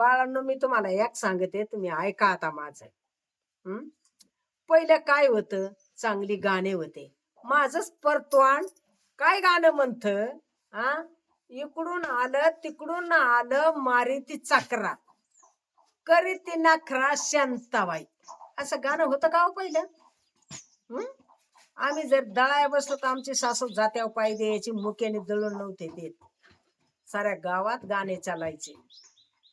बाळांनो, मी तुम्हाला एक सांगते, तुम्ही ऐका आता माझं. हं? पहिलं काय होतं? चांगली गाणे होते. माझंच परतवान काय गाणं म्हणत, हा? इकडून आलं तिकडून आलं मारी ती चक्रा, करी ती नखरा शांताबाई. असं गाणं होतं का हो पहिलं? हं? आम्ही जर दळाया बसलो तर आमची सासू जात्यावर पाय द्यायची, मुक्याने दळून नव्हते देत. साऱ्या गावात गाणे चालायचे.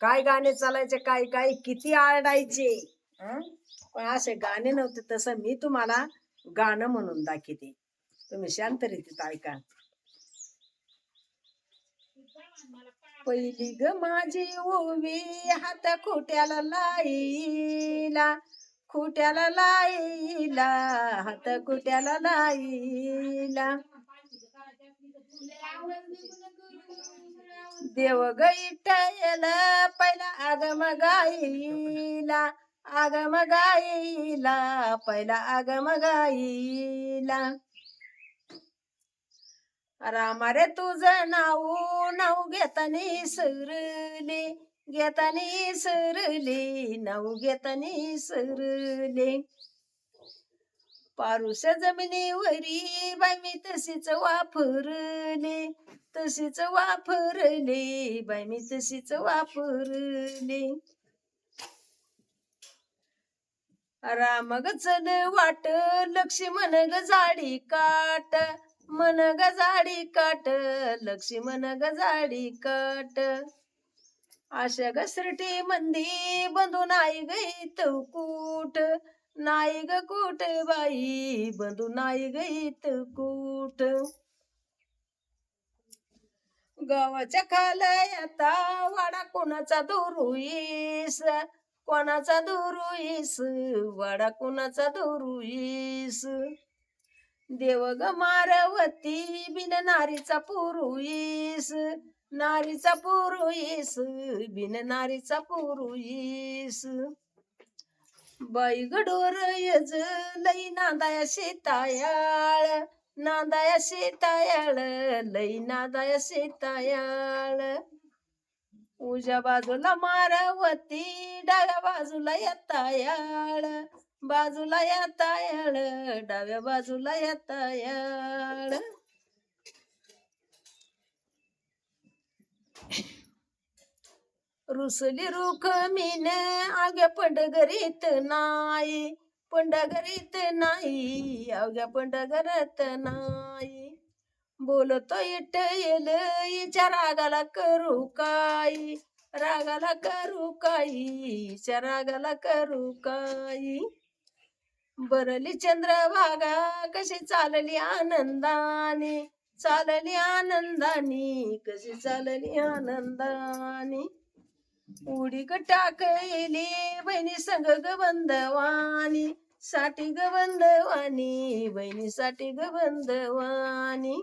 काय गाणे चालायचे, काय काय किती आरडायचे. हं? पण असे गाणे नव्हते. तसं मी तुम्हाला गाणं म्हणून दाखवते, तुम्ही शांत रीतीत ऐका. पहिली ग माझी ओवी हात खोट्याला लाईला, खोट्याला लाईला, हात खोट्याला लाईला. देव गैठयल पहिला आगम गाईला, आगम गाईला, पहिला आगम गाईला. रामा रे तुझं नाव नाव घेतानी सरले, घेतानी सरले, नाव घेतानी सरले. पारुस जमिनीवरी बाई मी तशीच वापरले, तशीच वापरले, बाई मी तशीच वापरले. राम ग चल वाट लक्ष्मण ग जाडी काट, मन ग जाडी काट, लक्ष्मण ग जाडी काट. आशा घसरटी मंदी बंधू नाही गई कूट, नाही ग कूट बाई, बंधू नाही गई कूट. गावाच्या आता वाडा कोणाचा दुरुईस, कोणाचा दुरुईस, वाडा कोणाचा दुरुईस. देव ग मारवती बिन नारीचा पुरुईस, नारीचा पुरुईस, बिन नारीचा पुरुईस. बाई गडोर यज लई नांदाया शेतायाळ, नांदाया शेतायाळ, लई नांदाया शेतायाळ. उजव्या बाजूला मारवती, डाव्या बाजूला येतायाळ, बाजूला येतायाळ, डाव्या बाजूला येतायाळ. रुसली रुखमीन आग्या पंडगरीत नाही, पंडगरीत नाही, अवघ्या पंडगरत नाही. बोलतो इटयल हिच्या रागाला करू काय, रागाला करू काही, हिच्या रागाला करू काही. बरली चंद्रभागा कशी चालली आनंदाने, चालली आनंदाने, कशी चालली आनंदाने. उडी ग टाकली बहिणी संग ग बंदवानी, साठी ग बंदवानी, बहिणी साठी ग बंदवानी.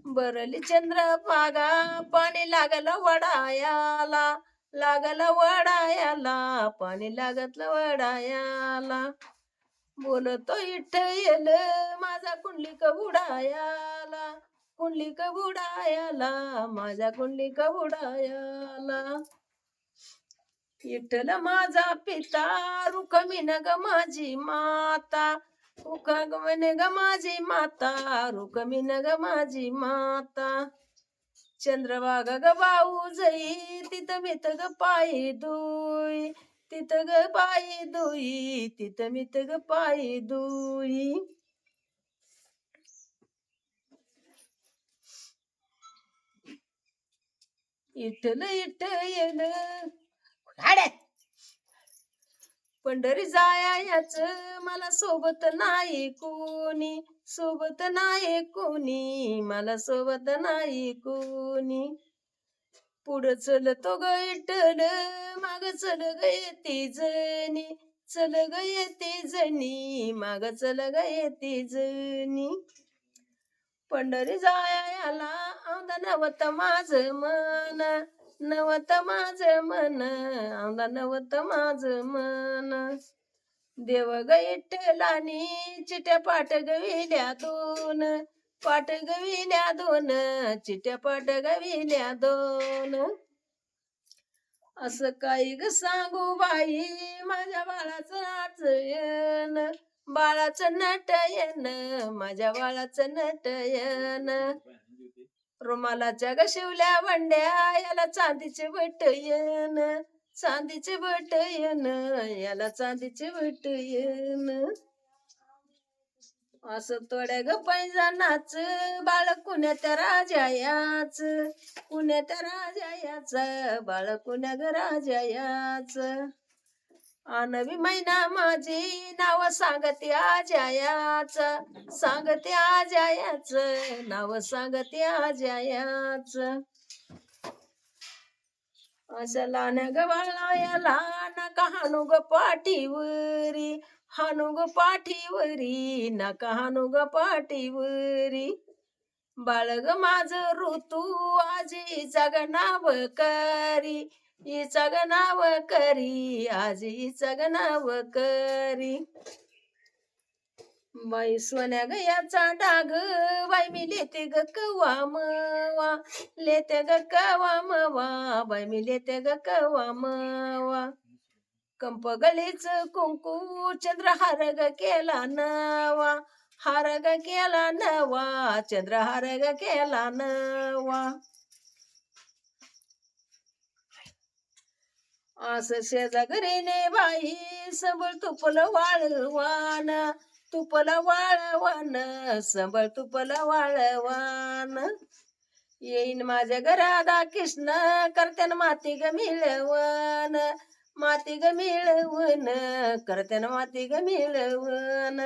बरली चंद्रभागा पाणी लागलं वडायाला, लागलं वडायाला, पाणी लागतलं वडायाला. बोलतो इठ्ठल माझा कुंडलिक बुडायाला, कुंडलिक बुडायाला, माझा कुंडलिक बुडायाला. इठ्ठल माझा पिता रुखमीन ग माझी माता, रुखमीन ग माझी माता, रुखमीन ग माझी माता. चंद्रभागा ग भाऊ जई तिथं मित ग पायी दुई, तिथं ग पायी दुई, तिथं मित ग पायी दुई. इठ्ठल इठ्ठल पंढरी जायाच मला सोबत नाही कोणी, सोबत नाही कोणी, मला सोबत नाही कोणी. पुढं चलतो ग इठ्ठल माग चल ग येते जणी, चल ग येते जणी, माग चल ग येते जणी. पंढरी जायाला औंदा नवत माझ मन, नवत माझ मन, औंदा नवत माझ मन. देव ग इठ्ठलानी चिट्या पाट गविल्या दोन, पाट गविल्या दोन, चिट्या पाट गविल्या दोन. असं काही ग सांगू बाई माझ्या बाळाचं नाटयन, बाळाचं नटयन, माझ्या बाळाचं नटयन. रुमालाच्या ग शिवल्या वंड्या याला चांदीचे बटयन, चांदीचे बटयन, याला चांदीचे बटयन. असं तोड्या ग पैजानाच बाळ कुण्या त्या राजायाच, कुण्या त्या राजायाच, बाळ कुण्या ग राजायाच. आनवी मैना माझी नाव सांगते आजयाच, सांगते आजयाच, नाव सांगते आजयाच. अशा लाण्या ग बाळायाला नका हाणू ग पाठीवरी, हाणू ग पाठीवरी, नका हाणू ग पाठीवरी. बाळ ग माझ ऋतू आजी जगनाव करी, हिचा ग नाव करी, आजी हिचा ग नाव करी. बाई सोन्या ग याचा डाग, बाई मी लेते ग कवा मवा, लेते ग कवा मवा, बाई मी लेते ग कवा मवा. कंप गलीच कुंकू चंद्रहार ग केला नवा, हार ग केला नवा, चंद्रहार ग केला नवा. असं शेजागरीने बाई सबळ तुपलं वाळवान, तुपलं वाळवान, सबळ तुपलं वाळवान. येईन माझ्या घरादा कृष्ण करत्यान माती ग मिळवण, माती ग मिळवण, करत्यान माती ग मिळवण.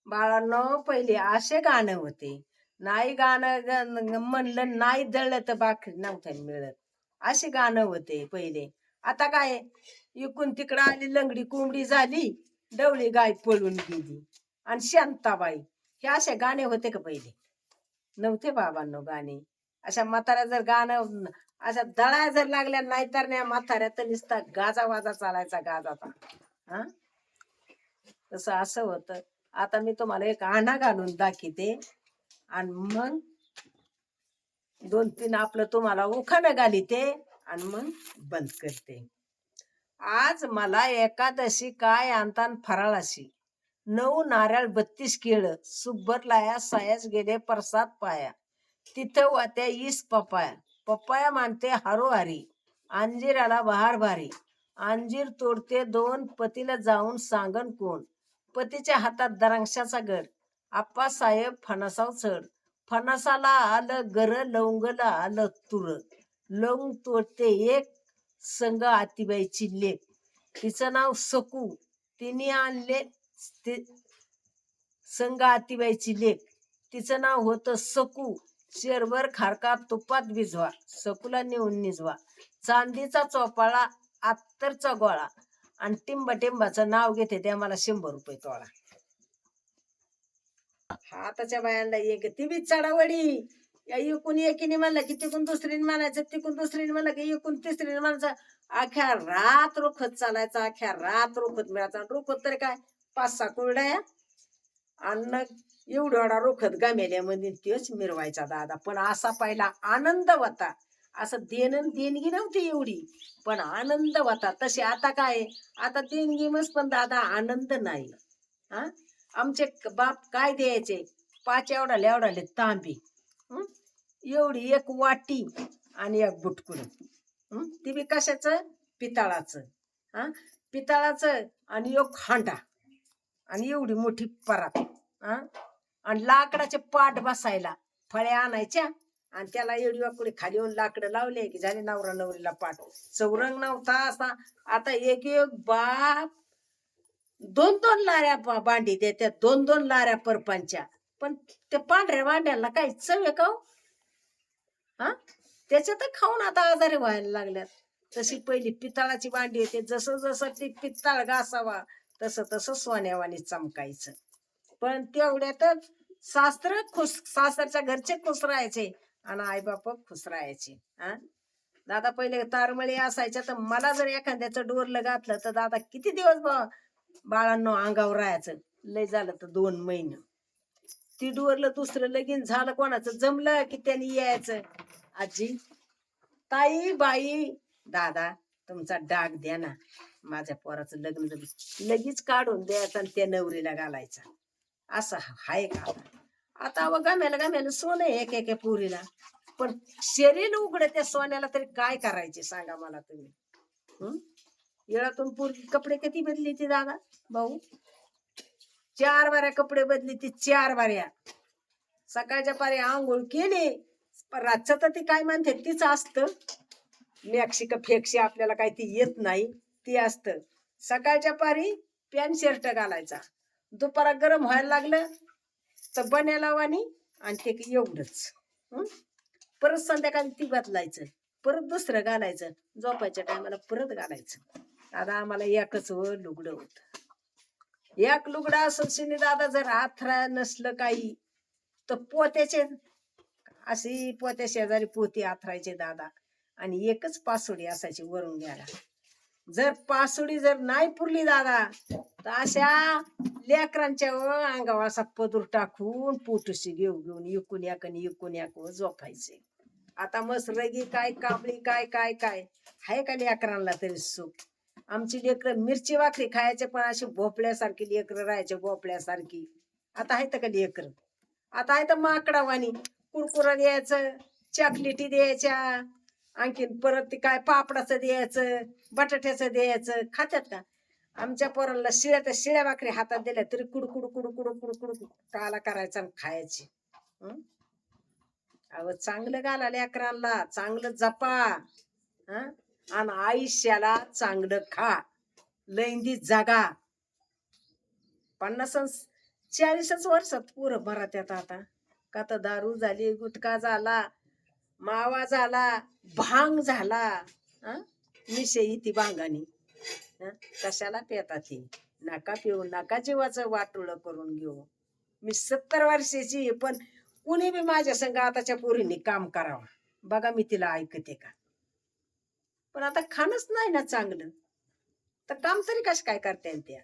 बाळांनो पहिले असे गाणं होते. नाही गाणं म्हणलं नाही दळलं तर भाकरी नव्हतं मिळत, असे गाणं होते पहिले. आता काय इकून तिकडं आली लंगडी कोंबडी झाली, डवळी गाय पळून गेली आणि शांताबाई, हे असे गाणे होते का पहिले? नव्हते बाबांनो गाणे. अशा म्हाताऱ्या जर गाणं अशा दळाया जर लागल्या नाही तर नाही म्हाताऱ्या तर नुसता गाजा वाजा चालायचा गाजाचा. हा तसं असं होतं. आता मी तुम्हाला एक आणा घालून दाखवते आणि मग 2-3 आपलं तुम्हाला उखाणं घालीते आणि मग बंद करते. आज मला एकादशी काय आणतान फराळाशी, 9 नारळ 32 केळं, सुब्बर लाया सायास गेले प्रसाद पाया, तिथं वात्या 20 पपाया, पपाया मानते हरोहरी, अंजीराला बहार भारी, अंजीर तोडते 2, पतीला जाऊन सांगन कोण, पतीच्या हातात द्राक्षाचा गड, आप्पासाहेब फणसाव चढ, फणसाला आलं गर, लवंगला आलं तुर, लवंग तोडते एक, संग आतीबाईची लेक, तिचं नाव सकू, तिने आणले संग आतीबाईची लेक, तिचं नाव होतं सकू, शेरभर खारका तुपात भिजवा, सकूला नेऊन निजवा, चांदीचा चोपाळा अत्तरचा गोळा, आणि टिंबाचं नाव घेते ते मला 100 रुपये तोळा. हाताच्या बायांना एक ती बी चढावडी, या इकून एकीने म्हणलं की तिकून दुसरीने म्हणायचं, तिकून दुसरीने म्हणलं की इकून तिसरीने म्हणायचं. अख्या रात रोखत चालायचा, अख्या रात रोखत मिळायचा. रोखत तरी काय 5-6 कुरड्या आणि एवढा रोखत गामेल्यामध्ये तेच मिरवायचा दादा. पण असा पहिला आनंद होता, असं देणगी नव्हती एवढी, पण आनंद होता. तसे आता काय, आता देणगी मस्त पण दादा आनंद नाही. हा आमचे बाप काय द्यायचे, 5 एवढाले तांबे, एवढी एक वाटी आणि एक बुटकुड, ती बी कशाचं, पितळाचं. हा पितळाचं आणि एक हांडा आणि एवढी मोठी परात, आणि लाकडाचे पाट बसायला, फळ्या आणायच्या आणि त्याला एवढी वाकुडी खाली येऊन लाकडं लावले की झाले नवरा नवरीला पाठ. चौरंग नव्हता असा. आता एक बाप 2-2 लाऱ्या बांडी देत्यात, 2-2 लाऱ्या परपांच्या, पण त्या पांढऱ्या भांड्याला काही चव आहे का? हा त्याच्यात खाऊन आता आजारी व्हायला लागल्यात. तशी पहिली पितळाची भांडी होते, जसं जसं ती पितळ घासावा तसं तसं सोन्यावानी चमकायचं. पण तेवढ्यातच सासर खुश, सासरच्या घरचे खुश राहायचे आणि आई बाप खुश राहायचे. हा दादा पहिले तारमळी असायच्या, तर मला जर एखाद्याचं डोरलं घातलं तर दादा किती दिवस बाळांनो अंगावर राहायचं, लय झालं तर 2 महिने. तिडवरलं दुसरं लगीन झालं कोणाचं जमलं की त्यांनी यायचं. आजी, ताई, बाई, दादा, तुमचा डाग द्या ना, माझ्या पोराचं लग्न लगेच काढून द्यायचं आणि त्या नवरीला घालायचा. असं हाय का आता? आता अव गम्याला गम्याला सोनं आहे एक एका पुरीला. पण शरीर उघड त्या सोन्याला तरी काय करायचे सांगा मला तुम्ही. हं? येळातून पूर्वी कपडे किती बदली ती दादा भाऊ? 4 वाऱ्या कपडे बदली ती, 4 वाऱ्या. सकाळच्या पारी आंघोळ केली, रातचं तर ती काय म्हणते तीच असतं. मॅक्सी का फेक्सी आपल्याला काही ती येत नाही, ती असतं. सकाळच्या पारी पॅन्ट शर्ट घालायचा, दुपारा गरम व्हायला लागलं तर बन्याला वाणी आणि ते एवढंच. हं? परत संध्याकाळी ती बदलायचं, परत दुसरं घालायचं, झोपायच्या टायमाला परत घालायचं. आता आम्हाला एकच लुगडं होत. एक लुगडं असं शिनी दादा जर आथरा नसलं काही तर पोत्याचे अशी पोत्या शेजारी पोती आथरायचे दादा, आणि एकच पासोडी असायची वरून घ्यायला. जर पासोडी जर नाही पुरली दादा तर अशा लेकरांच्या अंगावर असा पदूर टाकून पोटुशी घेऊन इकून याकून झोपायचे. आता मस्त रगी काय काबळी काय काय काय हाय का लेकरांना तरी सुख. आमची लेकरं मिरची भाकरी खायचे पण अशी भोपळ्यासारखी लेकरं राहायचे, भोपळ्यासारखी. आता आहेत का लेकर? आता आहे तर माकडावानी कुरकुरा द्यायचं, चॉकलेटी द्यायच्या, आणखीन परत ते काय पापडाचं द्यायचं, बटाट्याचं द्यायचं. खात्यात का? आमच्या पोरांना शिळ्या भाकरी हातात दिल्या तरी कुडकुड काला करायचा आणि खायची. अहो चांगलं घाला लेकरांना, चांगलं जपा. आणि आयुष्याला चांगलं खा, लैंदी जगा. 50-40 वर्षात पुरं भरात्यात आता. का तर दारू झाली, गुटखा झाला, मावा झाला, भांग झाला. मिशेही ती भांगानी. कशाला पेता ती? नका पिऊ, नका जीवाचं वाटोळं करून घेऊ. मी 70 वर्षाची आहे, पण कुणी बी माझ्या संग आताच्या पोरींनी काम करावं बघा, मी तिला ऐकते का? पण आता खाणच नाही ना चांगलं, तर काम तरी कश काय करते त्या?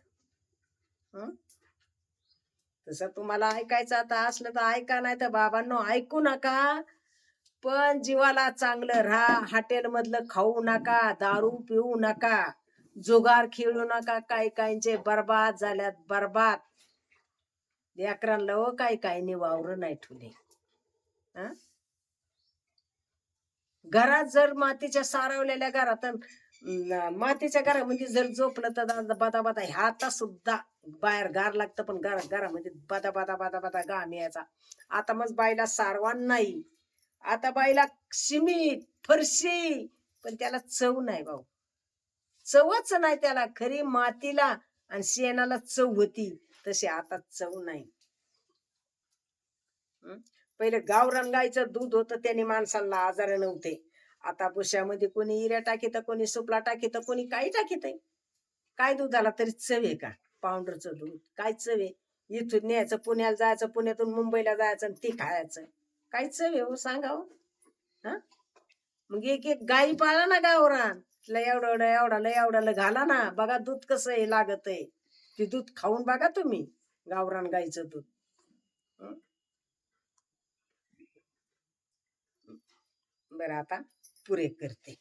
तसं तुम्हाला ऐकायचं आता असलं तर ऐका, नाही तर बाबांनो ऐकू नका. पण जीवाला चांगलं राहा. हॉटेल मधलं खाऊ नका, दारू पिऊ नका, जुगार खेळू नका. काही काहींचे बर्बाद झाल्यात, बर्बाद. लेकरांना हो काही काही वावर नाही ठेवले. घरात जर मातीच्या सारवलेल्या घरात, मातीच्या घरामध्ये जर झोपलं तर बदा बदा ह्याता सुद्धा बाहेर गार लागतं, पण घरामध्ये बदा बदा बदा बदा घाम यायचा. आता मग बाईला सारवान नाही, आता बाईला सिमीट फरशी, पण त्याला चव नाही भाऊ, चवच नाही त्याला. खरी मातीला आणि शेणाला चव होती, तशी आता चव नाही. पहिले गावरान गाईचं दूध होतं, त्याने माणसांना आजार नव्हते. आता बुशामध्ये कोणी इऱ्या टाकीत, कोणी सुपला टाकीत, कोणी काही टाकीत. काय दुधाला तरी चव आहे का? पावडरचं दूध काय चव आहे? इथून न्यायचं, पुण्याला जायचं, पुण्यातून मुंबईला जायचं आणि ते खायचं. काय चव आहे हो सांगा हो? मग एक एक गाई पाळा ना गावरान, लय एवढा घाला ना, बघा दूध कसं आहे लागत आहे. ते दूध खाऊन बघा तुम्ही, गावरान गाईचं दूध. बरं आता पुरे करते.